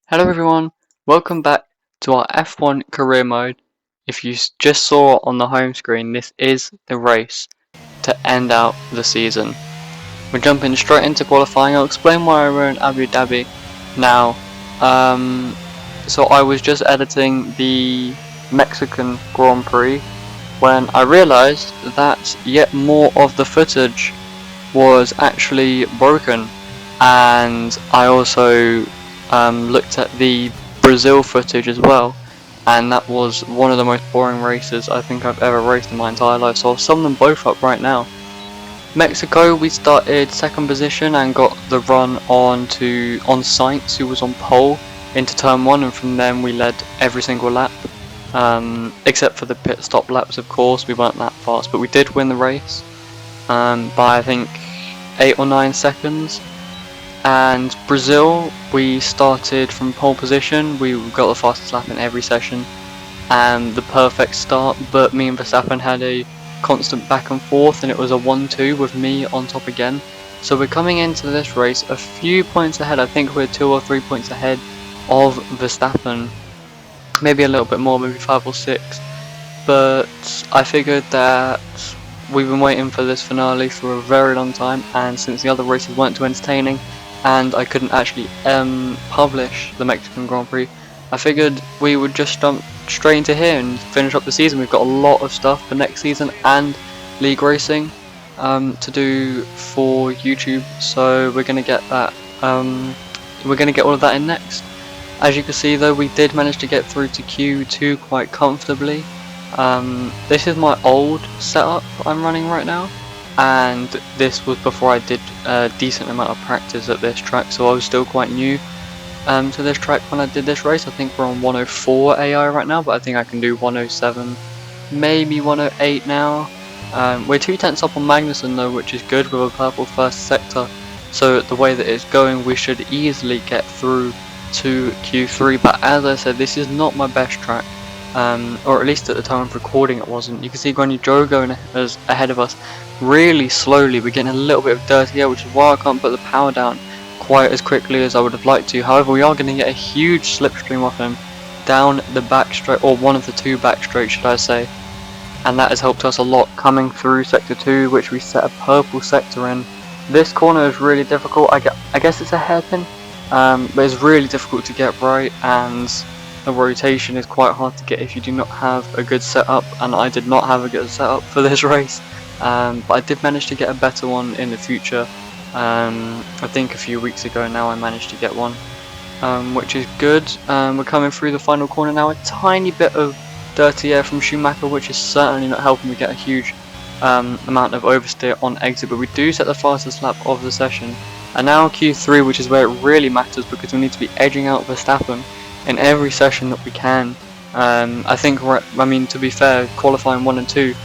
Hello everyone, welcome back to our F1 career mode. If you just saw on the home screen, this is the race to end out the season. We're jumping straight into qualifying. I'll explain why we're in Abu Dhabi now. So I was just editing the Mexican Grand Prix when I realised that yet more of the footage was actually broken, and I also looked at the Brazil footage as well, and that was one of the most boring races I think I've ever raced in my entire life, so I'll sum them both up right now. Mexico, we started second position and got the run on Sainz, who was on pole, into turn 1, and from then we led every single lap, except for the pit stop laps of course. We weren't that fast, but we did win the race by I think 8 or 9 seconds. And Brazil, we started from pole position. We got the fastest lap in every session and the perfect start, but me and Verstappen had a constant back and forth, and it was a 1-2 with me on top again. So we're coming into this race a few points ahead. I think we're 2 or 3 points ahead of Verstappen, maybe a little bit more, maybe 5 or 6. But I figured that we've been waiting for this finale for a very long time, and since the other races weren't too entertaining and I couldn't actually publish the Mexican Grand Prix, I figured we would just jump straight into here and finish up the season. We've got a lot of stuff for next season and league racing to do for YouTube, so we're going to get that. We're going to get all of that in next. As you can see though, we did manage to get through to Q2 quite comfortably. This is my old setup I'm running right now, and this was before I did a decent amount of practice at this track, so I was still quite new to this track when I did this race. I think we're on 104 AI right now, but I think I can do 107, maybe 108 now. We're 2 tenths up on Magnussen though, which is good with a purple first sector, so the way that it's going we should easily get through to Q3, but as I said, this is not my best track. Or at least at the time of recording it wasn't. You can see Guanyu Zhou going ahead of us really slowly. We're getting a little bit of dirty air, which is why I can't put the power down quite as quickly as I would have liked to. However, we are going to get a huge slipstream off him down the back straight, or one of the 2 back straights should I say, and that has helped us a lot coming through sector 2, which we set a purple sector in. This corner is really difficult. I guess it's a hairpin, but it's really difficult to get right, and the rotation is quite hard to get if you do not have a good setup, and I did not have a good setup for this race, but I did manage to get a better one in the future. I think a few weeks ago now I managed to get one, which is good. We're coming through the final corner now, a tiny bit of dirty air from Schumacher, which is certainly not helping me get a huge amount of oversteer on exit, but we do set the fastest lap of the session. And now Q3, which is where it really matters, because we need to be edging out Verstappen in every session that we can. I think to be fair, qualifying 1 and 2,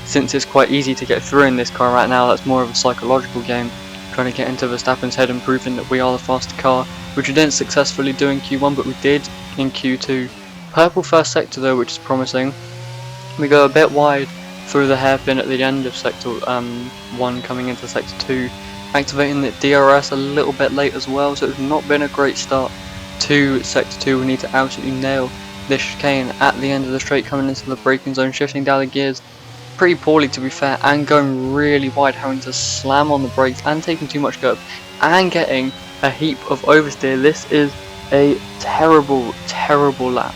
since it's quite easy to get through in this car right now, that's more of a psychological game, trying to get into Verstappen's head and proving that we are the faster car, which we didn't successfully do in Q1, but we did in Q2. Purple first sector though, which is promising. We go a bit wide through the hairpin at the end of sector 1 coming into sector 2, activating the DRS a little bit late as well, so it's not been a great start to sector 2. We need to absolutely nail this chicane at the end of the straight, coming into the braking zone, shifting down the gears pretty poorly to be fair, and going really wide, having to slam on the brakes and taking too much curb and getting a heap of oversteer. This is a terrible lap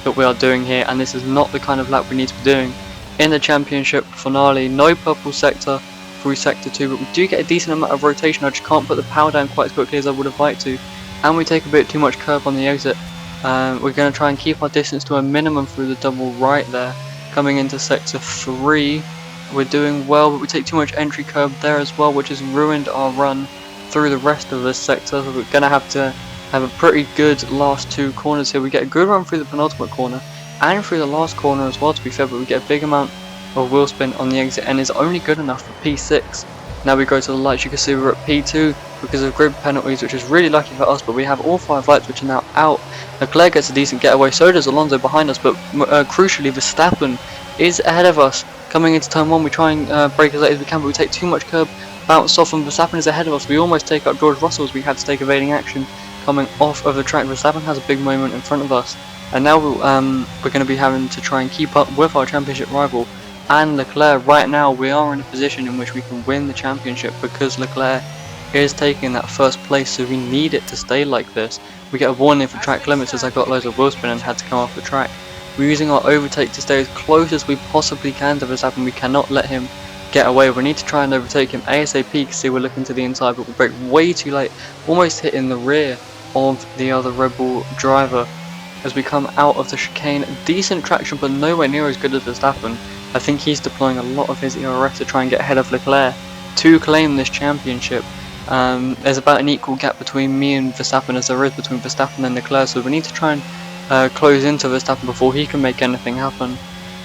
that we are doing here, and this is not the kind of lap we need to be doing in the championship finale. No purple sector through sector 2, but we do get a decent amount of rotation. I just can't put the power down quite as quickly as I would have liked to, and we take a bit too much curb on the exit. We're going to try and keep our distance to a minimum through the double right there. Coming into sector 3, we're doing well, but we take too much entry curb there as well, which has ruined our run through the rest of this sector. So we're going to have a pretty good last 2 corners here. We get a good run through the penultimate corner and through the last corner as well, to be fair, but we get a big amount of wheel spin on the exit, and is only good enough for P6. Now we go to the lights. You can see we're at P2 because of grid penalties, which is really lucky for us, but we have all 5 lights which are now out. Leclerc gets a decent getaway, so does Alonso behind us, but crucially Verstappen is ahead of us. Coming into turn 1, we try and brake as late as we can, but we take too much curb, bounce off, and Verstappen is ahead of us. We almost take out George Russell as we had to take evading action, coming off of the track. Verstappen has a big moment in front of us, and now we're going to be having to try and keep up with our championship rival and Leclerc. Right now we are in a position in which we can win the championship because Leclerc is taking that first place, so we need it to stay like this. We get a warning for track limits as I got loads of wheel spin and had to come off the track. We're using our overtake to stay as close as we possibly can to Verstappen. We cannot let him get away. We need to try and overtake him ASAP because see we're looking to the inside, but we brake way too late, almost hitting the rear of the other Red Bull driver as we come out of the chicane. Decent traction, but nowhere near as good as Verstappen. I think he's deploying a lot of his ERS to try and get ahead of Leclerc to claim this championship. There's about an equal gap between me and Verstappen as there is between Verstappen and Leclerc, so we need to try and close into Verstappen before he can make anything happen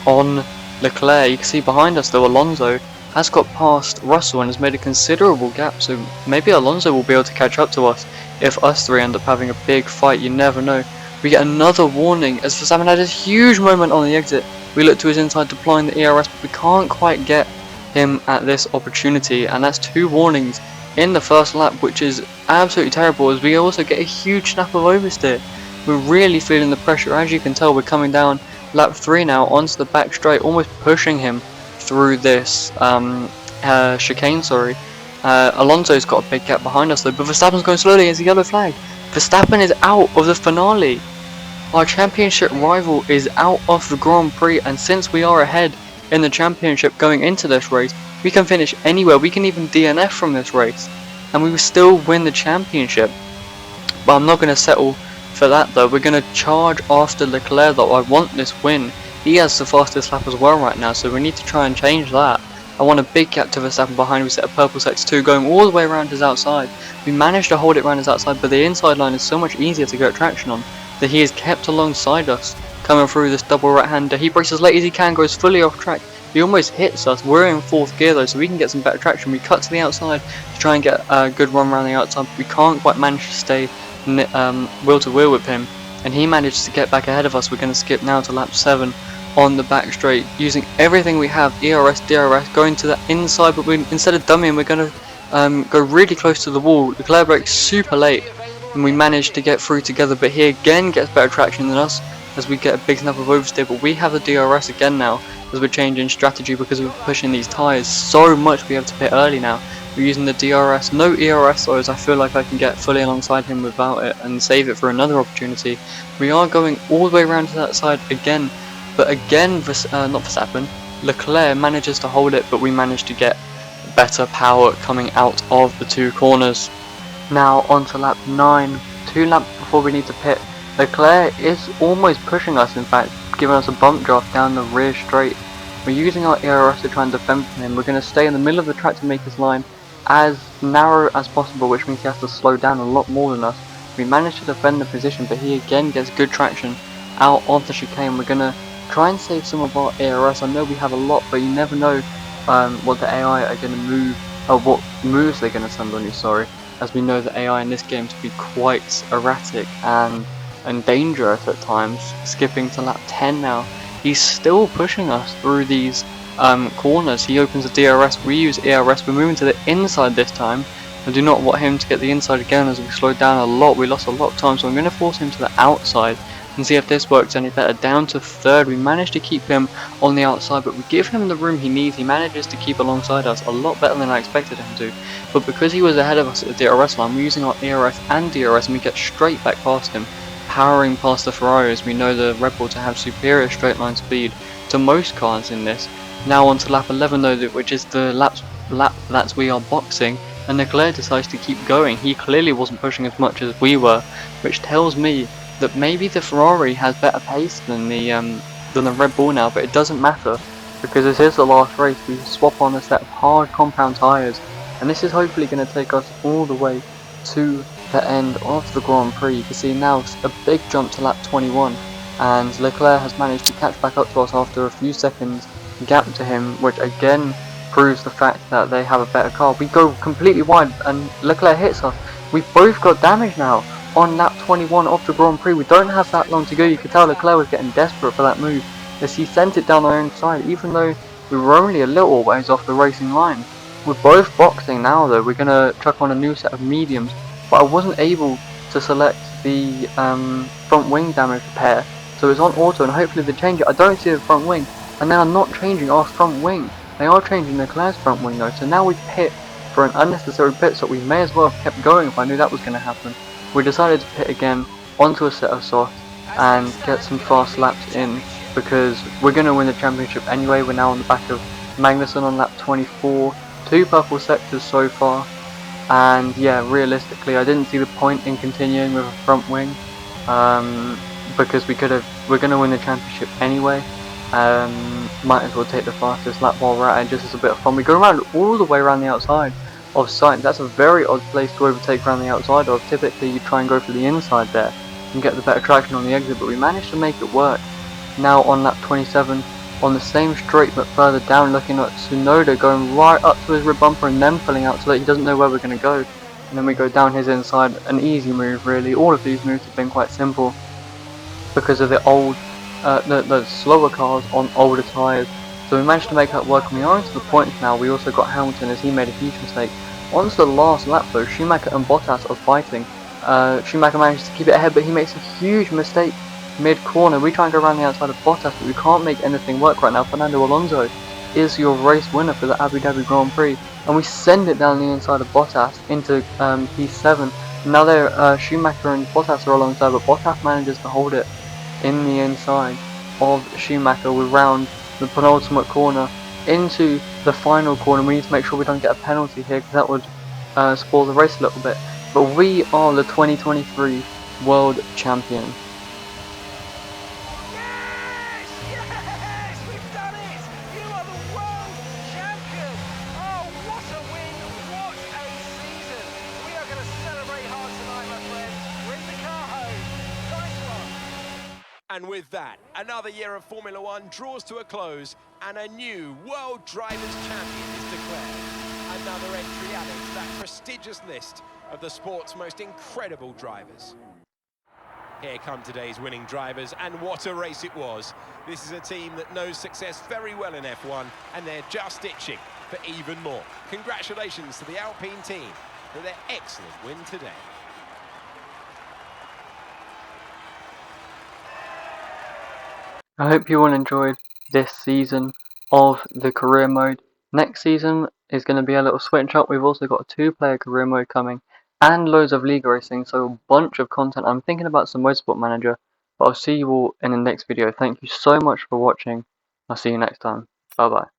on Leclerc. You can see behind us though Alonso has got past Russell and has made a considerable gap, so maybe Alonso will be able to catch up to us if us three end up having a big fight. You never know. We get another warning as Verstappen had this huge moment on the exit. We look to his inside deploying the ERS, but we can't quite get him at this opportunity, and that's 2 warnings in the first lap, which is absolutely terrible as we also get a huge snap of oversteer. We're really feeling the pressure. As you can tell, we're coming down lap 3 now onto the back straight, almost pushing him through this chicane. Alonso's got a big gap behind us though, but Verstappen's going slowly as a yellow flag. Verstappen is out of the finale. Our championship rival is out of the Grand Prix, and since we are ahead in the championship going into this race, we can finish anywhere. We can even DNF from this race and we will still win the championship. But I'm not going to settle for that though. We're going to charge after Leclerc though. I want this win. He has the fastest lap as well right now, so we need to try and change that. I want a big gap to Verstappen behind. We set a purple sector 2 going all the way around his outside. We managed to hold it around his outside, but the inside line is so much easier to get traction on that he is kept alongside us coming through this double right hander. He brakes as late as he can, goes fully off track. He almost hits us. We're in 4th gear though, so we can get some better traction. We cut to the outside to try and get a good run around the outside. We can't quite manage to stay wheel to wheel with him, and he managed to get back ahead of us. We're going to skip now to lap 7 on the back straight, using everything we have, ERS, DRS, going to the inside, but instead of dummying, we're going to go really close to the wall. Leclerc brakes super late, and we managed to get through together, but he again gets better traction than us as we get a big snap of oversteer. But we have the DRS again now as we're changing strategy because we're pushing these tyres so much. We have to pit early now. We're using the DRS, no ERS though, as I feel like I can get fully alongside him without it and save it for another opportunity. We are going all the way around to that side again, but again, not Verstappen, Leclerc manages to hold it, but we manage to get better power coming out of the 2 corners. Now on to lap 9, 2 laps before we need to pit. Leclerc is almost pushing us, in fact, giving us a bump draft down the rear straight. We're using our ERS to try and defend from him. We're going to stay in the middle of the track to make his line as narrow as possible, which means he has to slow down a lot more than us. We managed to defend the position, but he again gets good traction out of the chicane. We're going to try and save some of our ERS. I know we have a lot, but you never know what the AI are going to move, or what moves they're going to send on you, as we know the AI in this game to be quite erratic and dangerous at times. Skipping to lap 10 now, he's still pushing us through these corners. He opens the DRS, we use ERS, we're moving to the inside this time. I do not want him to get the inside again as we slowed down a lot. We lost a lot of time, so I'm going to force him to the outside and see if this works any better. Down to 3rd, we managed to keep him on the outside, but we give him the room he needs. He manages to keep alongside us a lot better than I expected him to, but because he was ahead of us at the DRS line, we're using our ERS and DRS and we get straight back past him, powering past the Ferrari, as we know the Red Bull to have superior straight line speed to most cars in this. Now on to lap 11 though, which is the lap that we are boxing, and Leclerc decides to keep going. He clearly wasn't pushing as much as we were, which tells me that maybe the Ferrari has better pace than the Red Bull now, but it doesn't matter because this is the last race. We swap on a set of hard compound tyres, and this is hopefully going to take us all the way to the end of the Grand Prix. You can see now a big jump to lap 21, and Leclerc has managed to catch back up to us after a few seconds gap to him, which again proves the fact that they have a better car. We go completely wide and Leclerc hits us. We've both got damage now on lap 21 of the Grand Prix. We don't have that long to go. You could tell Leclerc was getting desperate for that move as he sent it down our own side, even though we were only a little ways off the racing line. We're both boxing now though. We're going to chuck on a new set of mediums, but I wasn't able to select the front wing damage repair. So it's on auto, and hopefully they change it. I don't see the front wing, and they are not changing our front wing. They are changing Leclerc's front wing though, so now we pit for an unnecessary pit stop. We may as well have kept going if I knew that was going to happen. We decided to pit again onto a set of softs and get some fast laps in, because we're going to win the championship anyway. We're now on the back of Magnussen on lap 24, 2 purple sectors so far, and yeah, realistically I didn't see the point in continuing with a front wing, because we're going to win the championship anyway. Might as well take the fastest lap while we're at it, just as a bit of fun. We go around all the way around the outside of Sainz. That's a very odd place to overtake around the outside of. Typically you try and go for the inside there and get the better traction on the exit, but we managed to make it work. Now on lap 27, on the same straight but further down, looking at Tsunoda going right up to his rear bumper and then pulling out so that he doesn't know where we're going to go. And then we go down his inside, an easy move really. All of these moves have been quite simple because of the old, the slower cars on older tyres. So we managed to make that work, and we are into the points now. We also got Hamilton as he made a huge mistake. Onto the last lap though, Schumacher and Bottas are fighting. Schumacher manages to keep it ahead, but he makes a huge mistake mid-corner. We try and go around the outside of Bottas, but we can't make anything work right now. Fernando Alonso is your race winner for the Abu Dhabi Grand Prix, and we send it down the inside of Bottas into P7. Now there, Schumacher and Bottas are alongside, but Bottas manages to hold it in the inside of Schumacher. We round the penultimate corner into the final corner. We need to make sure we don't get a penalty here, because that would spoil the race a little bit. But we are the 2023 World Champion. And with that, another year of Formula One draws to a close, and a new World Drivers' Champion is declared. Another entry added to that prestigious list of the sport's most incredible drivers. Here come today's winning drivers, and what a race it was. This is a team that knows success very well in F1, and they're just itching for even more. Congratulations to the Alpine team for their excellent win today. I hope you all enjoyed this season of the career mode. Next season is going to be a little switch up. We've also got a 2-player career mode coming and loads of league racing, so a bunch of content. I'm thinking about some Motorsport Manager, but I'll see you all in the next video. Thank you so much for watching. I'll see you next time. Bye bye.